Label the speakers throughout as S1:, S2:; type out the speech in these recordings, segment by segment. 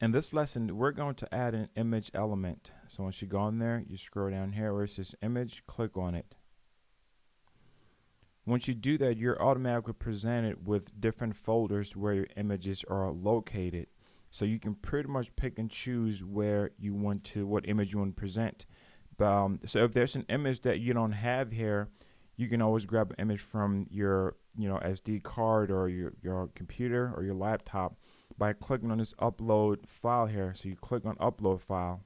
S1: In this lesson, we're going to add an image element. So once you go in there, you scroll down here where it says image, click on it. Once you do that, you're automatically presented with different folders where your images are located. So you can pretty much pick and choose where you want to, what image you want to present. So if there's an image that you don't have here, you can always grab an image from your SD card or your computer or your laptop by clicking on this upload file here. So you click on upload file.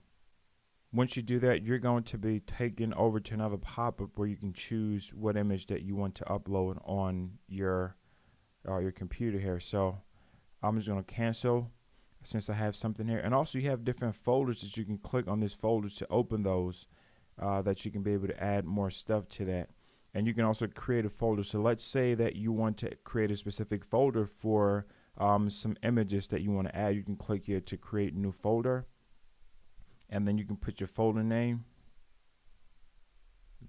S1: Once you do that, you're going to be taken over to another pop-up where you can choose what image that you want to upload on your computer here. So I'm just going to cancel since I have something here. And also you have different folders that you can click on these folders to open those, that you can be able to add more stuff to that. And you can also create a folder. So let's say that you want to create a specific folder for some images that you want to add. You can click here to create a new folder, and then you can put your folder name,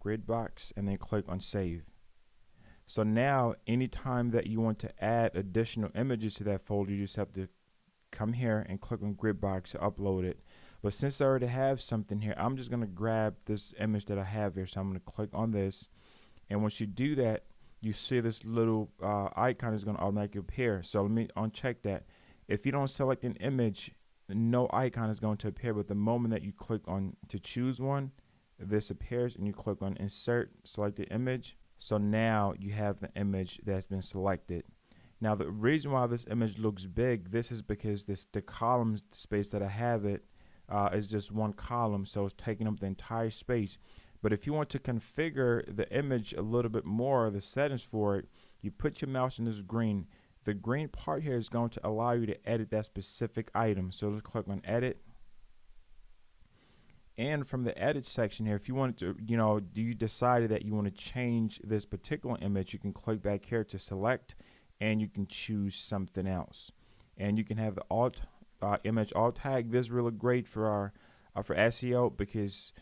S1: Gridbox, and then click on save. So now anytime that you want to add additional images to that folder, you just have to come here and click on Gridbox to upload it. But since I already have something here, I'm just going to grab this image that I have here. So I'm going to click on this, and once you do that, you see this little icon is going to automatically appear. So let me uncheck that. If you don't select an image, no icon is going to appear, but the moment that you click on to choose one, this appears, and you click on insert, select the image. So now you have the image that's been selected. Now the reason why this image looks big, this is because the column space that I have it is just one column, so it's taking up the entire space. But if you want to configure the image a little bit more, the settings for it, you put your mouse in this green. The green part here is going to allow you to edit that specific item. So let's click on edit. And from the edit section here, if you want to, you decided that you want to change this particular image, you can click back here to select, and you can choose something else. And you can have the image alt tag. This is really great for for SEO, because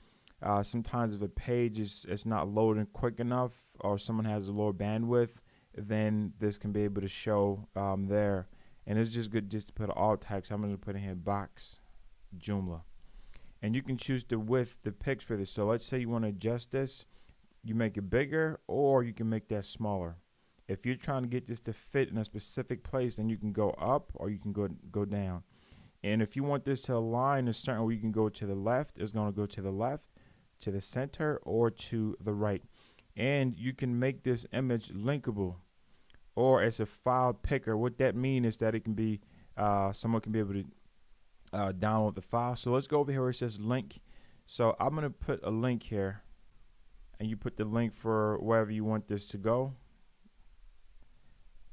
S1: sometimes if a page is not loading quick enough, or someone has a lower bandwidth, then this can be able to show there. And it's just good just to put an alt tag. So I'm going to put in here box Joomla. And you can choose the width, the pics for this. So let's say you want to adjust this, you make it bigger, or you can make that smaller. If you're trying to get this to fit in a specific place, then you can go up or you can go down. And if you want this to align a certain way, you can go to the left. It's going to go to the left, to the center, or to the right. And you can make this image linkable or as a file picker. What that means is that it can be someone can be able to download the file. So let's go over here where it says link. So I'm going to put a link here, and you put the link for wherever you want this to go.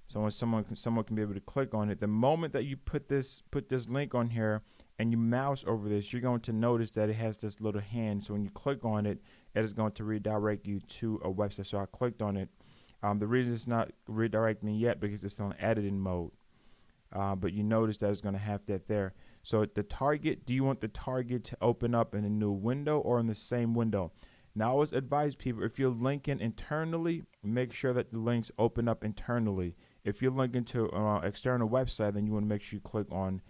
S1: So when someone can be able to click on it. The moment that you put this link on here and you mouse over this, you're going to notice that it has this little hand. So when you click on it, it is going to redirect you to a website. So I clicked on it. The reason it's not redirecting me yet because it's still in editing mode. But you notice that it's going to have that there. So the target, do you want the target to open up in a new window or in the same window? Now I always advise people, if you're linking internally, make sure that the links open up internally. If you're linking to an external website, then you want to make sure you click on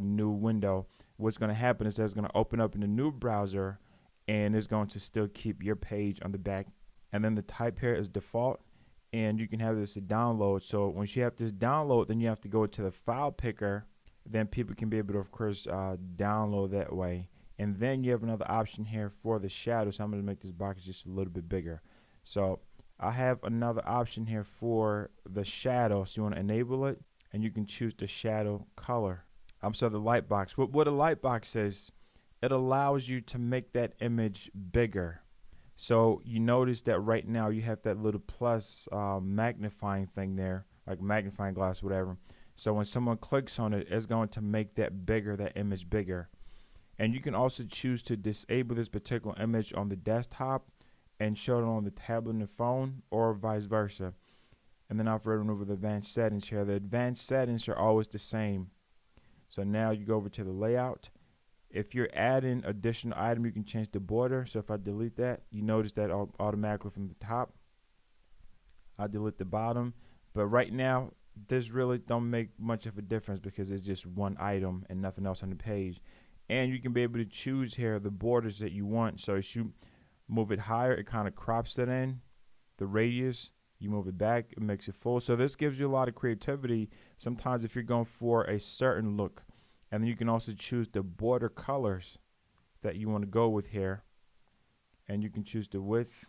S1: new window. What's going to happen is that it's going to open up in a new browser, and it's going to still keep your page on the back. And then the type here is default, and you can have this to download. So once you have this download, then you have to go to the file picker. Then people can be able to, of course, download that way. And then you have another option here for the shadow. So I'm going to make this box just a little bit bigger. So I have another option here for the shadow. So you want to enable it, and you can choose the shadow color. So the light box. What a light box is, it allows you to make that image bigger. So you notice that right now you have that little plus magnifying thing there, like magnifying glass, whatever. So when someone clicks on it, it's going to make that bigger, that image bigger. And you can also choose to disable this particular image on the desktop and show it on the tablet and the phone, or vice versa. And then I've run over the advanced settings here. The advanced settings are always the same. So now you go over to the layout. If you're adding additional item, you can change the border. So if I delete that, you notice that automatically from the top. I delete the bottom. But right now, this really don't make much of a difference because it's just one item and nothing else on the page. And you can be able to choose here the borders that you want. So as you move it higher, it kind of crops it in. The radius, you move it back, it makes it full. So this gives you a lot of creativity. Sometimes if you're going for a certain look, and then you can also choose the border colors that you want to go with here. And you can choose the width,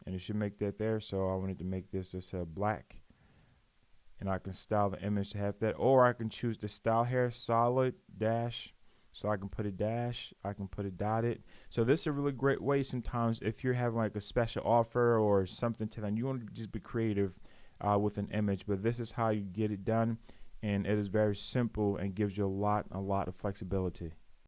S1: and it should make that there. So I wanted to make this just black. And I can style the image to have that. Or I can choose the style here, solid, dash. So I can put a dash, I can put it dotted. So this is a really great way sometimes if you're having like a special offer or something to them. You want to just be creative with an image, but this is how you get it done. And it is very simple and gives you a lot of flexibility.